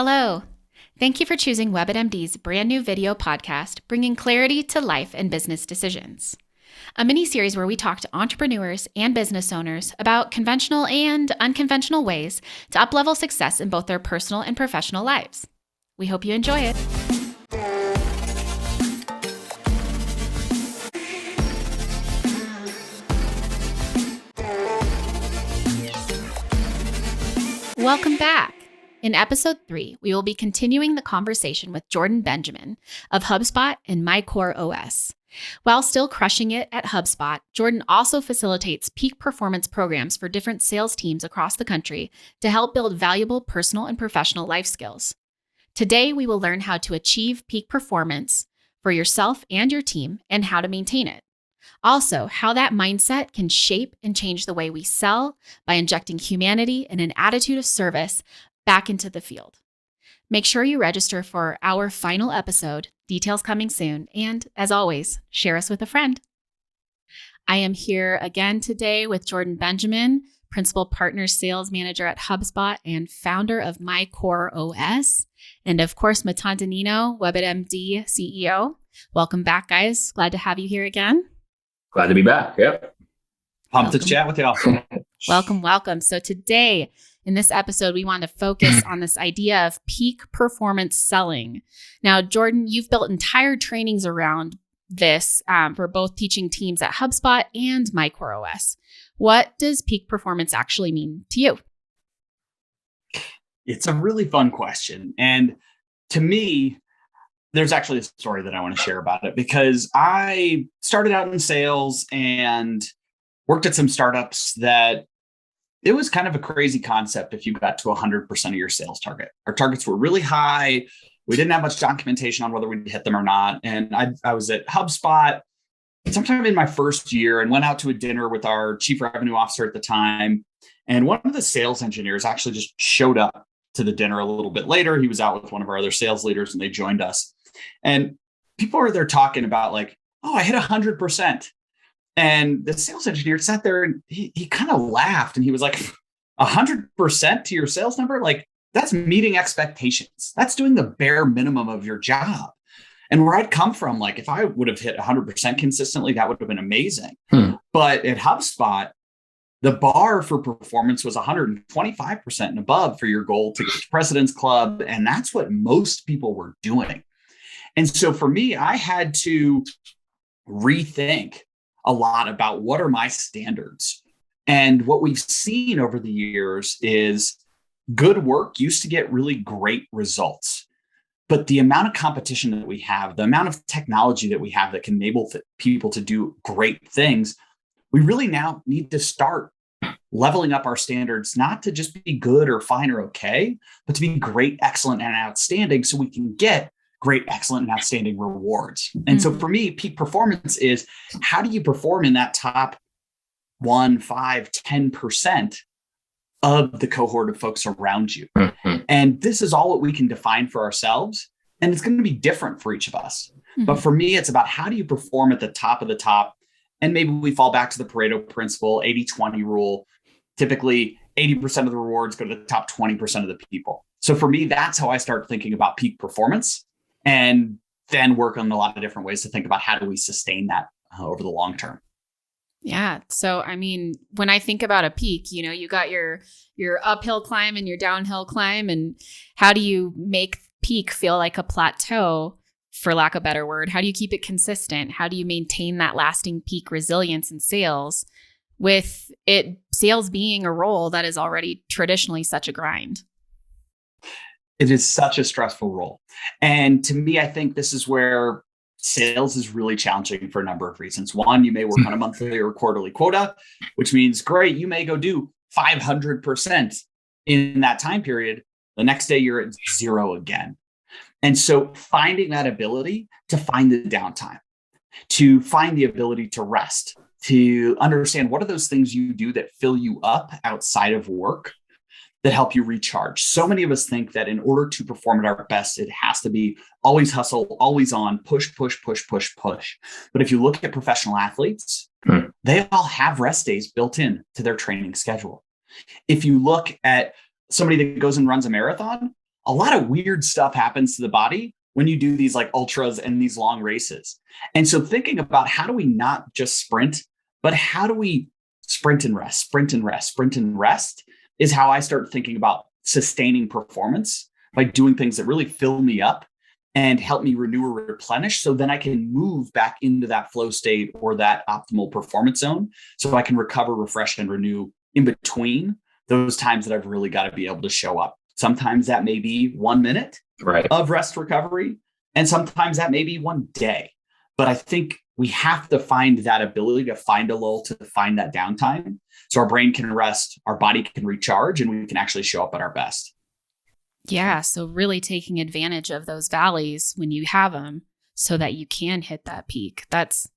Hello. Thank you for choosing WebItMD's brand new video podcast, bringing clarity to life and business decisions. A mini-series where we talk to entrepreneurs and business owners about conventional and unconventional ways to up-level success in both their personal and professional lives. We hope you enjoy it. Welcome back. In episode 3, we will be continuing the conversation with Jordan Benjamin of HubSpot and MyCoreOS. While still crushing it at HubSpot, Jordan also facilitates peak performance programs for different sales teams across the country to help build valuable personal and professional life skills. Today, we will learn how to achieve peak performance for yourself and your team and how to maintain it. Also, how that mindset can shape and change the way we sell by injecting humanity and an attitude of service back into the field. Make sure you register for our final episode, details coming soon, and as always, share us with a friend. I am here again today with Jordan Benjamin, Principal Partner Sales Manager at HubSpot and founder of MyCoreOS, and of course, Matanda Nino, WebItMD CEO. Welcome back, guys. Glad to have you here again. Glad to be back. Yep. Pumped to chat with y'all. Welcome. So today, in this episode, we want to focus on this idea of peak performance selling. Now, Jordan, you've built entire trainings around this for both teaching teams at HubSpot and MyCoreOS. What does peak performance actually mean to you? It's a really fun question. And to me, there's actually a story that I want to share about it because I started out in sales and worked at some startups that it was kind of a crazy concept if you got to 100% of your sales target. Our targets were really high. We didn't have much documentation on whether we'd hit them or not. And I was at HubSpot sometime in my first year and went out to a dinner with our chief revenue officer at the time. And one of the sales engineers actually just showed up to the dinner a little bit later. He was out with one of our other sales leaders and they joined us. And people are there talking about like, oh, I hit 100%. And the sales engineer sat there and he kind of laughed and he was like, 100% to your sales number? Like, that's meeting expectations. That's doing the bare minimum of your job. And where I'd come from, like if I would have hit 100% consistently, that would have been amazing. But at HubSpot, the bar for performance was 125% and above for your goal to get to President's Club. And that's what most people were doing. And so for me, I had to rethink a lot about what are my standards. And what we've seen over the years is good work used to get really great results. But the amount of competition that we have, the amount of technology that we have that can enable people to do great things, we really now need to start leveling up our standards, not to just be good or fine or okay, but to be great, excellent, and outstanding so we can get great, excellent, and outstanding rewards. And so for me, peak performance is how do you perform in that top 1, 5, 10% of the cohort of folks around you? And this is all what we can define for ourselves. And it's going to be different for each of us. But for me, it's about how do you perform at the top of the top? And maybe we fall back to the Pareto principle, 80-20 rule. Typically, 80% of the rewards go to the top 20% of the people. So for me, that's how I start thinking about peak performance. And then work on a lot of different ways to think about how do we sustain that over the long term. Yeah. So, I mean, when I think about a peak, you got your uphill climb and your downhill climb. And how do you make peak feel like a plateau, for lack of a better word? How do you keep it consistent? How do you maintain that lasting peak resilience in sales with sales being a role that is already traditionally such a grind? It is such a stressful role. And to me, I think this is where sales is really challenging for a number of reasons. One, you may work on a monthly or quarterly quota, which means great, you may go do 500% in that time period. The next day you're at 0 again. And so finding that ability to find the downtime, to find the ability to rest, to understand what are those things you do that fill you up outside of work that help you recharge. So many of us think that in order to perform at our best, it has to be always hustle, always on, push, push, push, push, push. But if you look at professional athletes, they all have rest days built in to their training schedule. If you look at somebody that goes and runs a marathon, a lot of weird stuff happens to the body when you do these like ultras and these long races. And so thinking about how do we not just sprint, but how do we sprint and rest, sprint and rest, sprint and rest is how I start thinking about sustaining performance by doing things that really fill me up and help me renew or replenish. So then I can move back into that flow state or that optimal performance zone. So I can recover, refresh, and renew in between those times that I've really got to be able to show up. Sometimes that may be 1 minute of rest recovery, and sometimes that may be 1 day. But I think we have to find that ability to find a lull, to find that downtime, so our brain can rest, our body can recharge, and we can actually show up at our best. Yeah. So really taking advantage of those valleys when you have them so that you can hit that peak. That's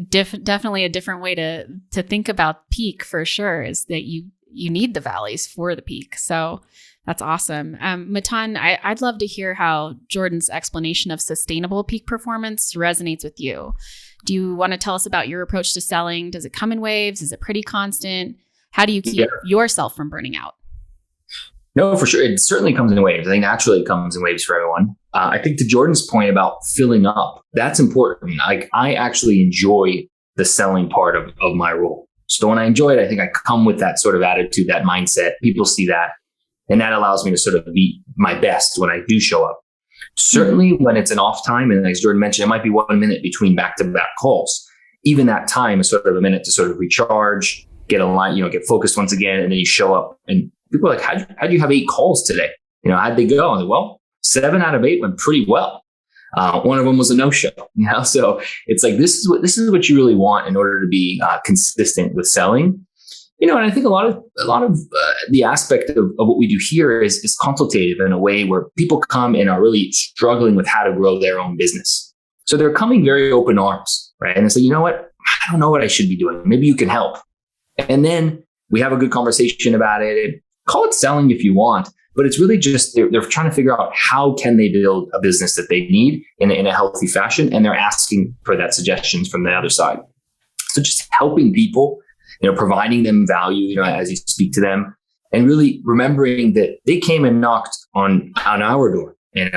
definitely a different way to think about peak, for sure, is that you need the valleys for the peak. So that's awesome. Matan, I'd love to hear how Jordan's explanation of sustainable peak performance resonates with you. Do you want to tell us about your approach to selling? Does it come in waves? Is it pretty constant? How do you keep yourself from burning out? No, for sure. It certainly comes in waves. I think naturally it comes in waves for everyone. I think to Jordan's point about filling up, that's important. I actually enjoy the selling part of my role. So when I enjoy it, I think I come with that sort of attitude, that mindset. People see that. And that allows me to sort of be my best when I do show up. Certainly when it's an off time, and as Jordan mentioned, it might be 1 minute between back-to-back calls. Even that time is sort of a minute to sort of recharge, get aligned, get focused once again, and then you show up. And people are like, how'd you have 8 calls today? How'd they go? I was like, well, 7 out of 8 went pretty well. One of them was a no-show. So it's like this is what you really want in order to be consistent with selling. And I think a lot of the aspect of what we do here is consultative in a way where people come and are really struggling with how to grow their own business. So they're coming very open arms, right? And they say, you know what? I don't know what I should be doing. Maybe you can help. And then we have a good conversation about it. Call it selling if you want, but it's really just they're trying to figure out how can they build a business that they need in a healthy fashion, and they're asking for that suggestions from the other side. So just helping people, providing them value, as you speak to them, and really remembering that they came and knocked on our door, and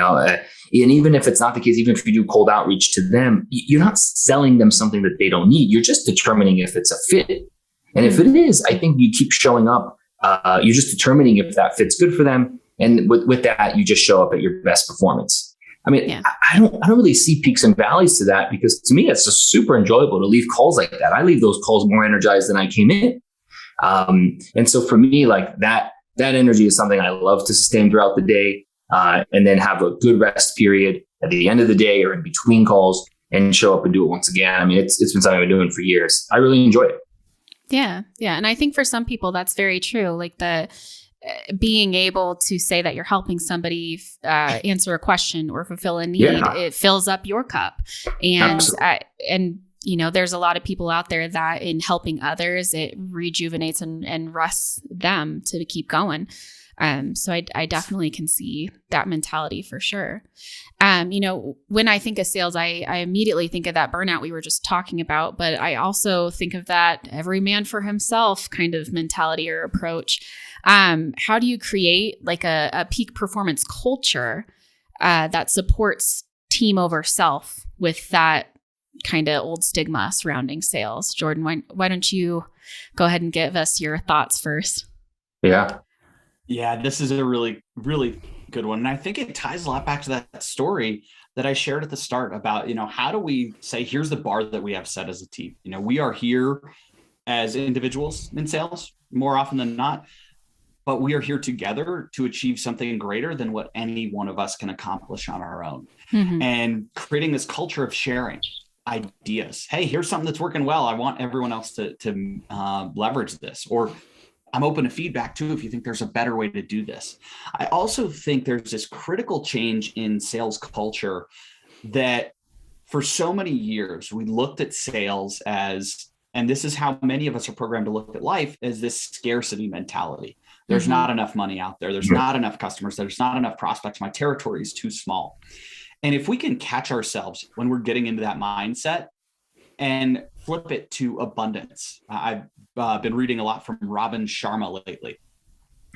even if it's not the case, even if you do cold outreach to them, you're not selling them something that they don't need. You're just determining if it's a fit. And if it is, I think you keep showing up. You're just determining if that fit's good for them. And with that, you just show up at your best performance. I mean, I don't really see peaks and valleys to that, because to me, it's just super enjoyable to leave calls like that. I leave those calls more energized than I came in. And so for me, like that energy is something I love to sustain throughout the day, and then have a good rest period at the end of the day or in between calls and show up and do it once again. I mean, it's been something I've been doing for years. I really enjoy it. Yeah. Yeah. And I think for some people, that's very true. Like being able to say that you're helping somebody answer a question or fulfill a need, it fills up your cup. And there's a lot of people out there that in helping others, it rejuvenates and rests them to keep going. So I definitely can see that mentality for sure. When I think of sales, I immediately think of that burnout we were just talking about, but I also think of that every man for himself kind of mentality or approach. How do you create like a peak performance culture that supports team over self with that kind of old stigma surrounding sales? Jordan, why don't you go ahead and give us your thoughts first? Yeah, this is a really, really good one. And I think it ties a lot back to that story that I shared at the start about, how do we say, here's the bar that we have set as a team. We are here as individuals in sales more often than not, but we are here together to achieve something greater than what any one of us can accomplish on our own. Mm-hmm. And creating this culture of sharing ideas. Hey, here's something that's working well. I want everyone else to leverage this. Or I'm open to feedback too, if you think there's a better way to do this. I also think there's this critical change in sales culture that for so many years, we looked at sales as, and this is how many of us are programmed to look at life, as this scarcity mentality. There's not enough money out there. There's not enough customers. There's not enough prospects. My territory is too small. And if we can catch ourselves when we're getting into that mindset and flip it to abundance. I've been reading a lot from Robin Sharma lately.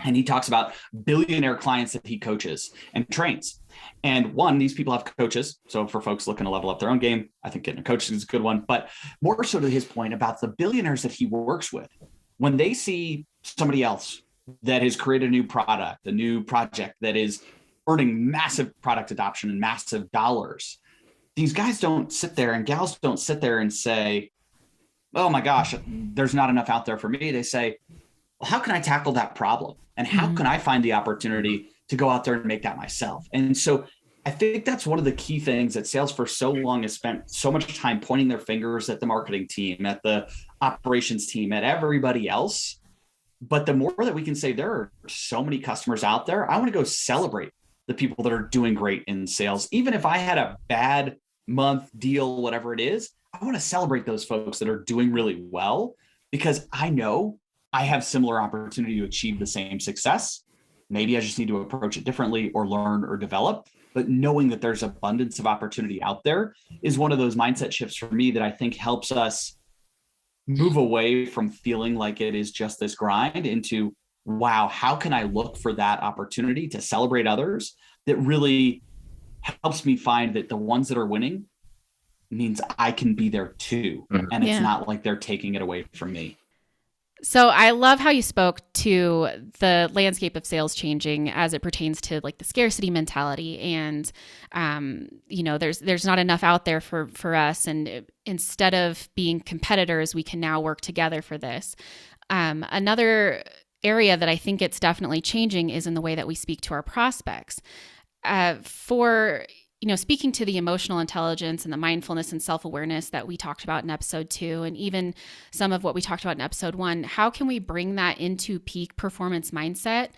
And he talks about billionaire clients that he coaches and trains. And one, these people have coaches. So for folks looking to level up their own game, I think getting a coach is a good one. But more so to his point about the billionaires that he works with, when they see somebody else that has created a new product, a new project that is earning massive product adoption and massive dollars, these guys don't sit there and gals don't sit there and say, oh my gosh, there's not enough out there for me. They say, well, how can I tackle that problem? And how can I find the opportunity to go out there and make that myself? And so I think that's one of the key things that sales for so long has spent so much time pointing their fingers at the marketing team, at the operations team, at everybody else. But the more that we can say there are so many customers out there, I want to go celebrate the people that are doing great in sales. Even if I had a bad month, deal, whatever it is, I want to celebrate those folks that are doing really well, because I know I have similar opportunity to achieve the same success. Maybe I just need to approach it differently or learn or develop. But knowing that there's abundance of opportunity out there is one of those mindset shifts for me that I think helps us move away from feeling like it is just this grind into, wow, how can I look for that opportunity to celebrate others? That really helps me find that the ones that are winning means I can be there too. And it's not like they're taking it away from me. So I love how you spoke to the landscape of sales changing as it pertains to like the scarcity mentality, and there's not enough out there for us, and instead of being competitors, we can now work together for this. Another area that I think it's definitely changing is in the way that we speak to our prospects. Speaking to the emotional intelligence and the mindfulness and self-awareness that we talked about in episode 2, and even some of what we talked about in episode 1, how can we bring that into peak performance mindset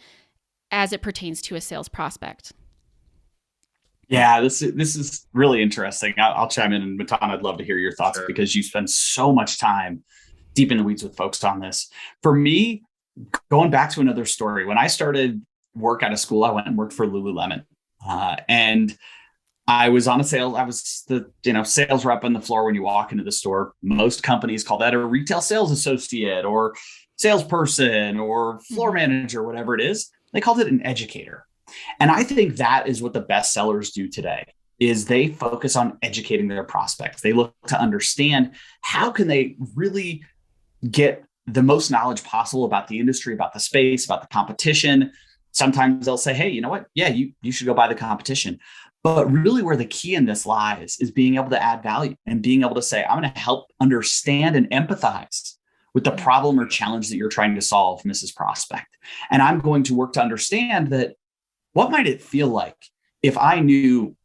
as it pertains to a sales prospect? Yeah, this is really interesting. I'll chime in, and Matan, I'd love to hear your thoughts because you spend so much time deep in the weeds with folks on this. For me, going back to another story, when I started work out of school, I went and worked for Lululemon, and I was on I was the sales rep on the floor when you walk into the store. Most companies call that a retail sales associate or salesperson or floor manager, whatever it is. They called it an educator. And I think that is what the best sellers do today, is they focus on educating their prospects. They look to understand how can they really get the most knowledge possible about the industry, about the space, about the competition. Sometimes they'll say, hey, you know what? Yeah, you should go buy the competition. But really where the key in this lies is being able to add value and being able to say, I'm going to help understand and empathize with the problem or challenge that you're trying to solve, Mrs. Prospect. And I'm going to work to understand that what might it feel like if I knew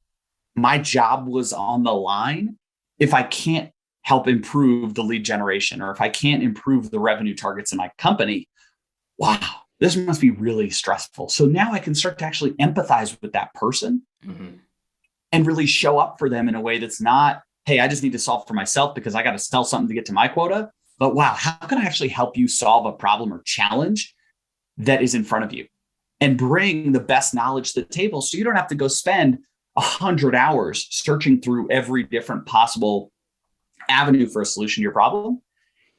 my job was on the line, if I can't help improve the lead generation, or if I can't improve the revenue targets in my company. Wow, this must be really stressful. So now I can start to actually empathize with that person and really show up for them in a way that's not, hey, I just need to solve for myself because I got to sell something to get to my quota. But wow, how can I actually help you solve a problem or challenge that is in front of you and bring the best knowledge to the table so you don't have to go spend 100 hours searching through every different possible avenue for a solution to your problem.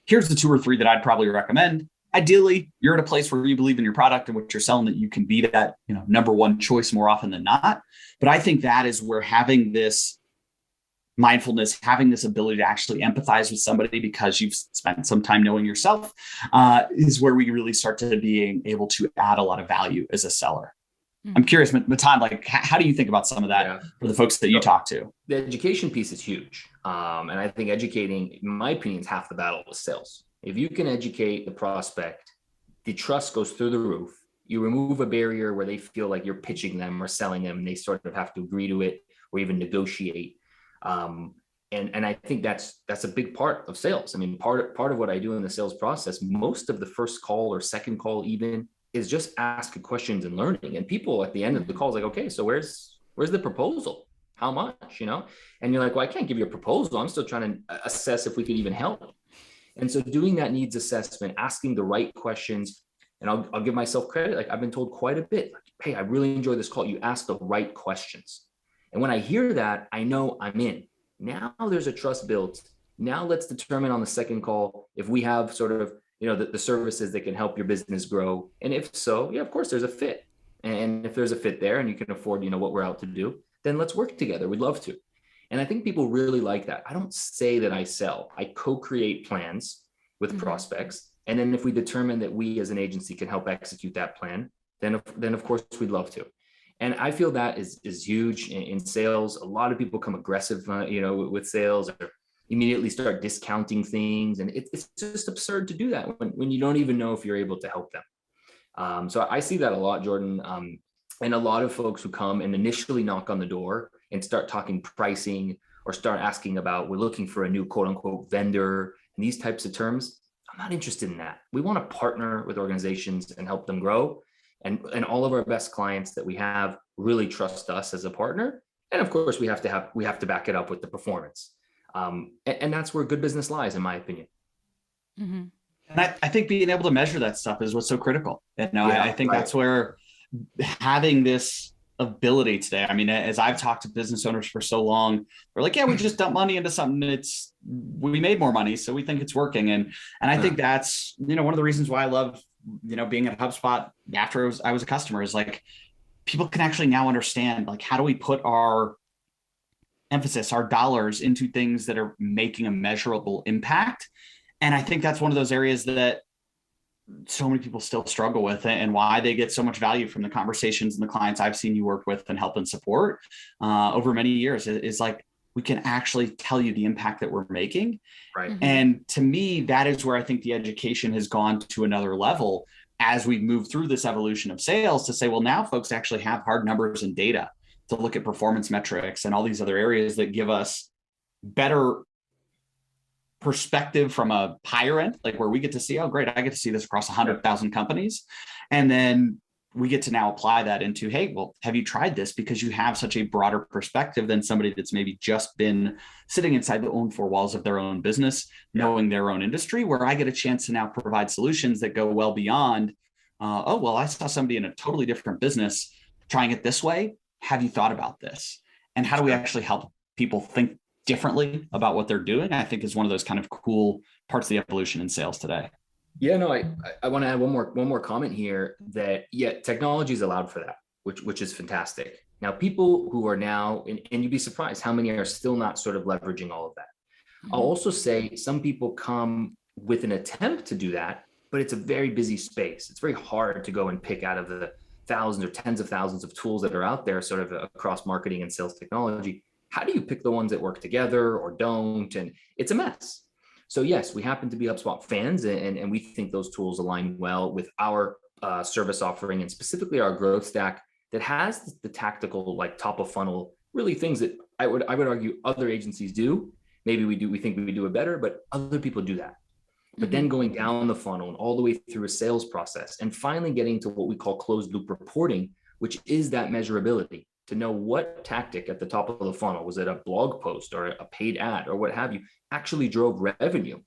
Here's the 2 or 3 that I'd probably recommend. Ideally, you're at a place where you believe in your product and what you're selling, that you can be that, number one choice more often than not. But I think that is where having this mindfulness, having this ability to actually empathize with somebody because you've spent some time knowing yourself, is where we really start to being able to add a lot of value as a seller. I'm curious, Matan, like, how do you think about some of that for the folks that you talk to? The education piece is huge. And I think educating, in my opinion, is half the battle with sales. If you can educate the prospect, the trust goes through the roof. You remove a barrier where they feel like you're pitching them or selling them, and they sort of have to agree to it or even negotiate. And I think that's a big part of sales. I mean, part of what I do in the sales process, most of the first call or second call even, is just asking questions and learning. And people at the end of the call is like, okay, so where's the proposal? How much, And you're like, well, I can't give you a proposal. I'm still trying to assess if we could even help. And so doing that needs assessment, asking the right questions. And I'll give myself credit. Like, I've been told quite a bit, like, hey, I really enjoy this call. You asked the right questions. And when I hear that, I know I'm in. Now there's a trust built. Now let's determine on the second call if we have sort of, the services that can help your business grow? And if so, yeah, of course there's a fit. And if there's a fit there and you can afford, what we're out to do, then let's work together. We'd love to. And I think people really like that. I don't say that I sell. I co-create plans with prospects. And then if we determine that we as an agency can help execute that plan, then of course we'd love to. And I feel that is huge in sales. A lot of people come aggressive, with sales, or immediately start discounting things. And it's just absurd to do that when you don't even know if you're able to help them. So I see that a lot, Jordan. And a lot of folks who come and initially knock on the door and start talking pricing or start asking about, we're looking for a new quote unquote vendor and these types of terms. I'm not interested in that. We want to partner with organizations and help them grow. And all of our best clients that we have really trust us as a partner. And of course we have to back it up with the performance. And that's where good business lies, in my opinion. Mm-hmm. And I think being able to measure that stuff is what's so critical. I think that's where having this ability today, I mean, as I've talked to business owners for so long, they're like, yeah, we just dump money into something. We made more money, so we think it's working. And I think that's, one of the reasons why I love, being at HubSpot after I was a customer, is like, people can actually now understand, like, how do we put our emphasis, our dollars into things that are making a measurable impact. And I think that's one of those areas that so many people still struggle with, and why they get so much value from the conversations and the clients I've seen you work with and help and support over many years is like, we can actually tell you the impact that we're making. Right. And to me, that is where I think the education has gone to another level as we move through this evolution of sales, to say, well, now folks actually have hard numbers and data to look at performance metrics and all these other areas that give us better perspective from a higher end, like where we get to see, oh, great, I get to see this across 100,000 companies. And then we get to now apply that into, hey, well, have you tried this? Because you have such a broader perspective than somebody that's maybe just been sitting inside the own four walls of their own business, knowing their own industry, where I get a chance to now provide solutions that go well beyond, oh, well, I saw somebody in a totally different business trying it this way. Have you thought about this? And how do we actually help people think differently about what they're doing? I think is one of those kind of cool parts of the evolution in sales today. Yeah, no, I want to add one more comment here, that technology is allowed for that, which is fantastic. Now, people who are now, and you'd be surprised how many are still not sort of leveraging all of that. Mm-hmm. I'll also say some people come with an attempt to do that, but it's a very busy space. It's very hard to go and pick out of the thousands or tens of thousands of tools that are out there sort of across marketing and sales technology. How do you pick the ones that work together or don't? And it's a mess. So yes, we happen to be HubSpot fans, and we think those tools align well with our service offering, and specifically our growth stack that has the tactical, like top of funnel, really things that I would argue other agencies do. Maybe we think we do it better, but other people do that. But then going down the funnel and all the way through a sales process, and finally getting to what we call closed loop reporting, which is that measurability, to know what tactic at the top of the funnel, was it a blog post or a paid ad or what have you, actually drove revenue,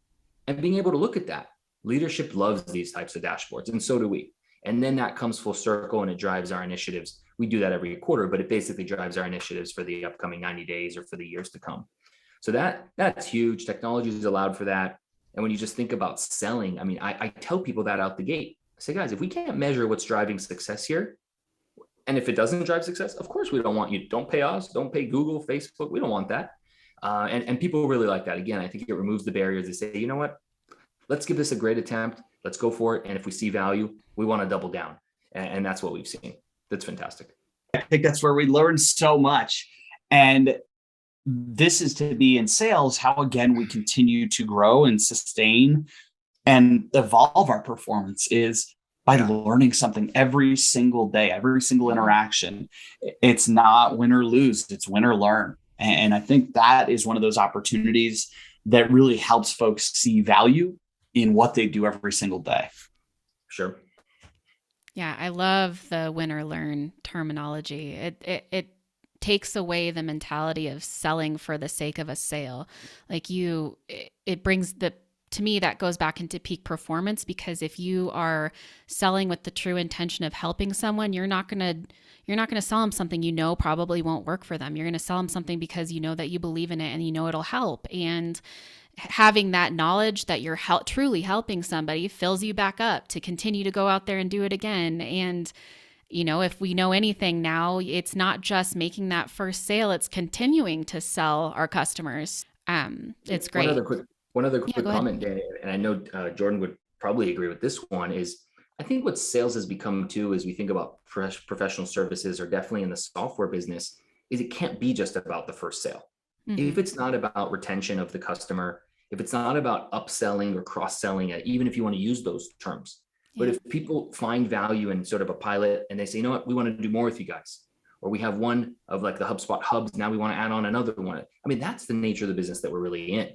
and being able to look at that. Leadership loves these types of dashboards, and so do we. And then that comes full circle and it drives our initiatives. We do that every quarter, but it basically drives our initiatives for the upcoming 90 days or for the years to come. So that's huge. Technology is allowed for that. And when you just think about selling, I mean, I tell people that out the gate. I say, guys, if we can't measure what's driving success here, and if it doesn't drive success, of course we don't want you. Don't pay us. Don't pay Google, Facebook. We don't want that. And people really like that. Again, I think it removes the barriers. They say, you know what? Let's give this a great attempt. Let's go for it. And if we see value, we want to double down. And that's what we've seen. That's fantastic. I think that's where we learn so much. And this is to be in sales, how again we continue to grow and sustain and evolve our performance is by learning something every single day, every single interaction. It's not win or lose, it's win or learn. And I think that is one of those opportunities that really helps folks see value in what they do every single day. Sure. Yeah, I love the win or learn terminology. It takes away the mentality of selling for the sake of a sale. Like it brings the to me, that goes back into peak performance, because if you are selling with the true intention of helping someone, you're not going to sell them something you know probably won't work for them. You're going to sell them something because you know that you believe in it and you know it'll help. And having that knowledge that you're truly helping somebody fills you back up to continue to go out there and do it again. And if we know anything now, it's not just making that first sale, it's continuing to sell our customers. It's great. One other Yeah, quick go ahead. comment, Danny, and I know Jordan would probably agree with this one, is I think what sales has become too, as we think about professional services, or definitely in the software business, is it can't be just about the first sale. If it's not about retention of the customer, if it's not about upselling or cross-selling, even if you want to use those terms, but if people find value in sort of a pilot and they say, you know what, we want to do more with you guys, or we have one of like the HubSpot hubs, now we want to add on another one. I mean, that's the nature of the business that we're really in.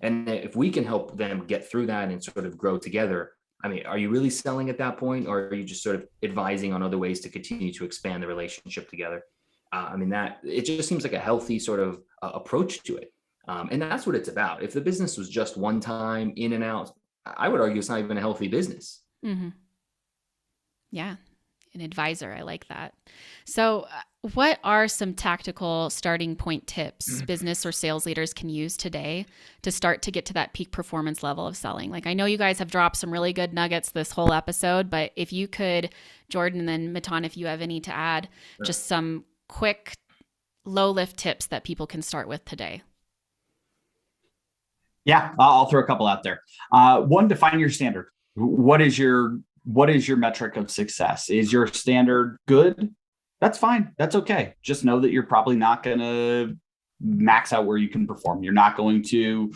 And if we can help them get through that and sort of grow together, I mean, are you really selling at that point, or are you just sort of advising on other ways to continue to expand the relationship together? I mean, that it just seems like a healthy sort of approach to it. And that's what it's about. If the business was just one time in and out, I would argue it's not even a healthy business. Yeah. An advisor. I like that. So what are some tactical starting point tips business or sales leaders can use today to start to get to that peak performance level of selling? Like, I know you guys have dropped some really good nuggets this whole episode, but if you could, Jordan, and then Matan, if you have any to add, just some quick low lift tips that people can start with today. Yeah, I'll throw a couple out there. One, define your standard. What is your metric of success? Is your standard good? That's fine. That's okay. Just know that you're probably not going to max out where you can perform. You're not going to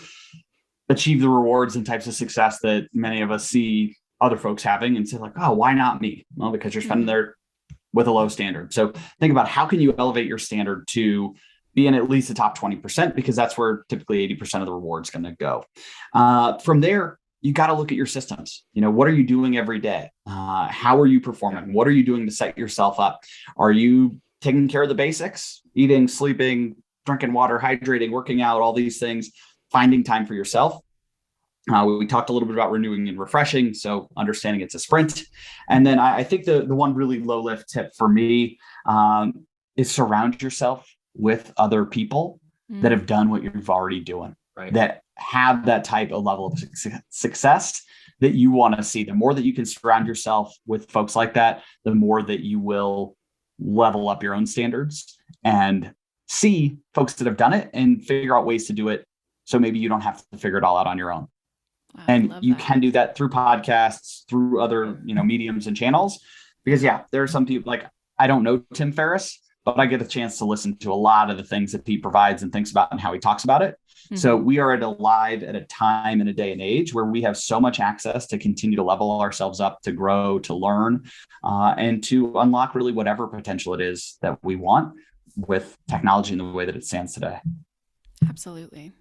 achieve the rewards and types of success that many of us see other folks having, and say like, oh, why not me? Well, because you're spending there with a low standard. So think about how can you elevate your standard to be in at least the top 20%, because that's where typically 80% of the reward is going to go. From there, you got to look at your systems. What are you doing every day? How are you performing? What are you doing to set yourself up? Are you taking care of the basics? Eating, sleeping, drinking water, hydrating, working out, all these things, finding time for yourself. We talked a little bit about renewing and refreshing, so understanding it's a sprint. And then I think the one really low lift tip for me is surround yourself with other people that have done what you've already doing, right? That have that type of level of success that you want to see. The more that you can surround yourself with folks like that, the more that you will level up your own standards and see folks that have done it and figure out ways to do it. So maybe you don't have to figure it all out on your own. Wow, and you can do that through podcasts, through other, mediums and channels, because there are some people, like, I don't know Tim Ferriss, but I get a chance to listen to a lot of the things that he provides and thinks about and how he talks about it. So we are at a time and a day and age where we have so much access to continue to level ourselves up, to grow, to learn, and to unlock really whatever potential it is that we want with technology in the way that it stands today. Absolutely.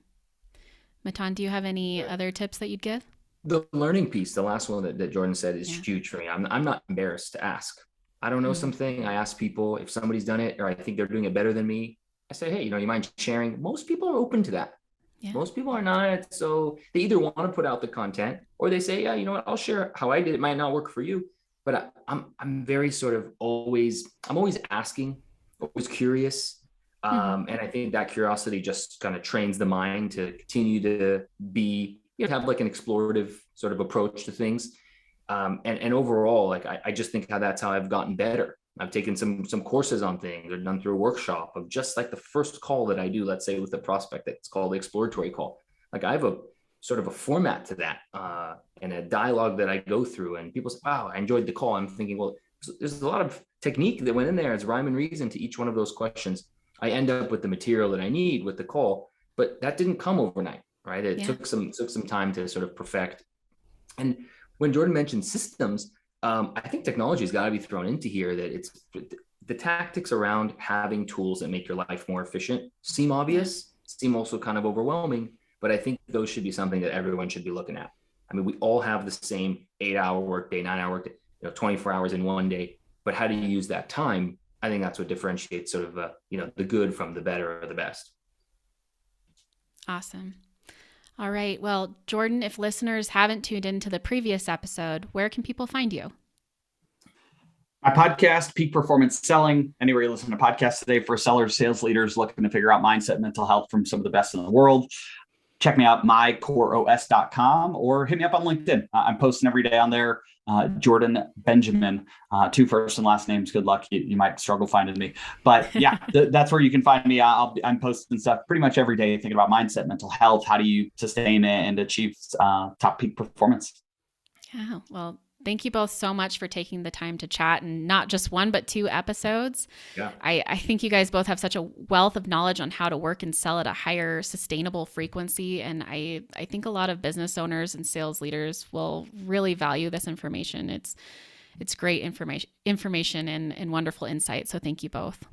Matan, do you have any other tips that you'd give? The learning piece, the last one that Jordan said, is huge for me. I'm not embarrassed to ask. I don't know something. I ask people if somebody's done it or I think they're doing it better than me. I say, hey, you mind sharing? Most people are open to that. Yeah. Most people are not. So they either want to put out the content or they say, yeah, you know what, I'll share how I did. It might not work for you, but I'm very sort of always asking, always curious. And I think that curiosity just kind of trains the mind to continue to be, have like an explorative sort of approach to things. And overall, like, I just think that's how I've gotten better. I've taken some courses on things or done through a workshop of just like the first call that I do, let's say with a prospect, that's called the exploratory call. Like, I have a sort of a format to that and a dialogue that I go through, and people say, wow, I enjoyed the call. I'm thinking, well, there's a lot of technique that went in there as rhyme and reason to each one of those questions. I end up with the material that I need with the call, but that didn't come overnight, right? It took some time to sort of perfect. And when Jordan mentioned systems, I think technology has got to be thrown into here, that it's the tactics around having tools that make your life more efficient seem obvious, seem also kind of overwhelming, but I think those should be something that everyone should be looking at. I mean, we all have the same 8-hour workday, 9-hour workday, 24 hours in one day, but how do you use that time? I think that's what differentiates sort of, the good from the better or the best. Awesome. All right. Well, Jordan, if listeners haven't tuned into the previous episode, where can people find you? My podcast, Peak Performance Selling, anywhere you listen to podcasts today for sellers, sales leaders looking to figure out mindset, mental health from some of the best in the world. Check me out, mycoreos.com, or hit me up on LinkedIn. I'm posting every day on there. Jordan Benjamin, 2 first and last names. Good luck. You might struggle finding me, but yeah, that's where you can find me. I'm posting stuff pretty much every day, thinking about mindset, mental health. How do you sustain it and achieve top peak performance? Yeah. Well, thank you both so much for taking the time to chat, and not just 1, but 2 episodes. Yeah. I think you guys both have such a wealth of knowledge on how to work and sell at a higher sustainable frequency. And I think a lot of business owners and sales leaders will really value this information. It's great information and wonderful insight. So thank you both.